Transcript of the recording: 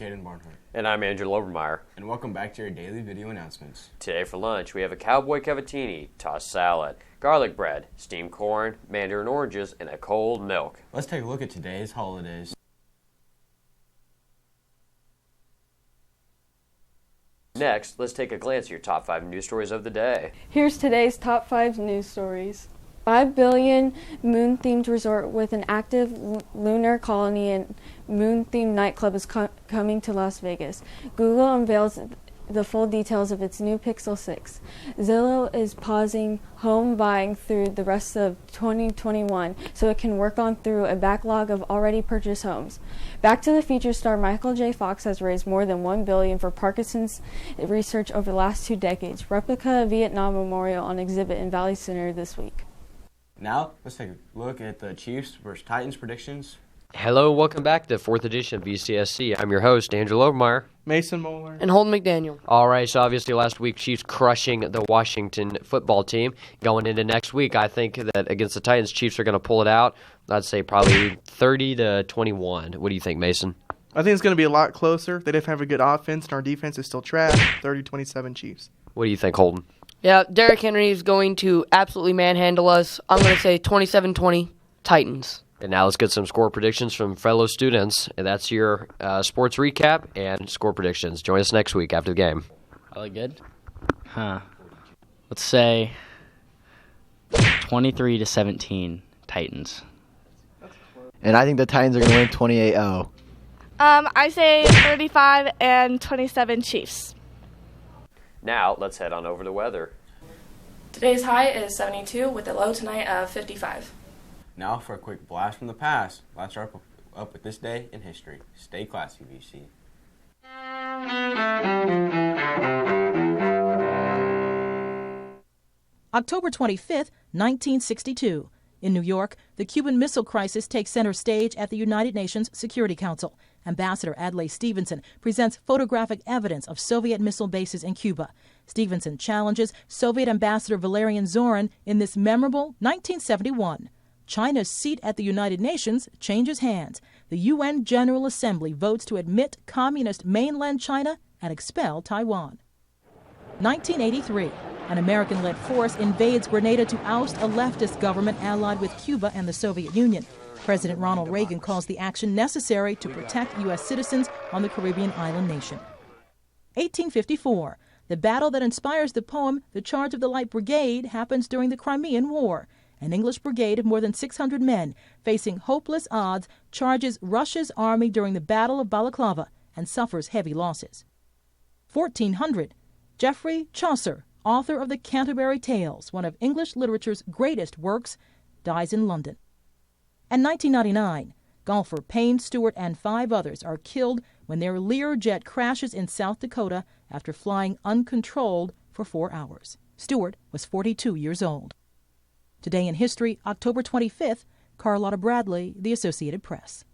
Caden Barnhart. And I'm Andrew Lobermeyer. And welcome back to your daily video announcements. Today for lunch, we have a cowboy cavatini, tossed salad, garlic bread, steamed corn, mandarin oranges, and a cold milk. Let's take a look at today's holidays. Next, let's take a glance at your top 5 news stories of the day. Here's today's top 5 news stories. 5 billion moon-themed resort with an active lunar colony and moon-themed nightclub is coming to Las Vegas. Google unveils the full details of its new Pixel 6. Zillow is pausing home buying through the rest of 2021 so it can work on through a backlog of already purchased homes. Back to the Future star Michael J. Fox has raised more than $1 billion for Parkinson's research over the last 2 decades. Replica Vietnam Memorial on exhibit in Valley Center this week. Now, let's take a look at the Chiefs versus Titans predictions. Hello, welcome back to the 4th edition of VCSC. I'm your host, Andrew Lobermeyer. Mason Moeller. And Holden McDaniel. All right, so obviously last week, Chiefs crushing the Washington football team. Going into next week, I think that against the Titans, Chiefs are going to pull it out. I'd say probably 30-21. What do you think, Mason? I think it's going to be a lot closer. They didn't have a good offense, and our defense is still trash. 30-27 Chiefs. What do you think, Holden? Yeah, Derrick Henry is going to absolutely manhandle us. I'm going to say 27-20 Titans. And now let's get some score predictions from fellow students. And that's your sports recap and score predictions. Join us next week after the game. Really good? Let's say 23-17 Titans. And I think the Titans are going to win 28-0. I say 35-27 Chiefs. Now, let's head on over to weather. Today's high is 72 with a low tonight of 55. Now for a quick blast from the past. Let's wrap up with this day in history. Stay classy, VC. October 25th, 1962. In New York, the Cuban Missile Crisis takes center stage at the United Nations Security Council. Ambassador Adlai Stevenson presents photographic evidence of Soviet missile bases in Cuba. Stevenson challenges Soviet Ambassador Valerian Zorin in this memorable 1971. China's seat at the United Nations changes hands. The UN General Assembly votes to admit communist mainland China and expel Taiwan. 1983. An American-led force invades Grenada to oust a leftist government allied with Cuba and the Soviet Union. President Ronald Reagan calls the action necessary to protect U.S. citizens on the Caribbean island nation. 1854. The battle that inspires the poem The Charge of the Light Brigade happens during the Crimean War. An English brigade of more than 600 men, facing hopeless odds, charges Russia's army during the Battle of Balaclava and suffers heavy losses. 1400. Geoffrey Chaucer, author of the Canterbury Tales, one of English literature's greatest works, dies in London. And 1999, golfer Payne Stewart and 5 others are killed when their Learjet crashes in South Dakota after flying uncontrolled for 4 hours. Stewart was 42 years old. Today in history, October 25th, Carlotta Bradley, The Associated Press.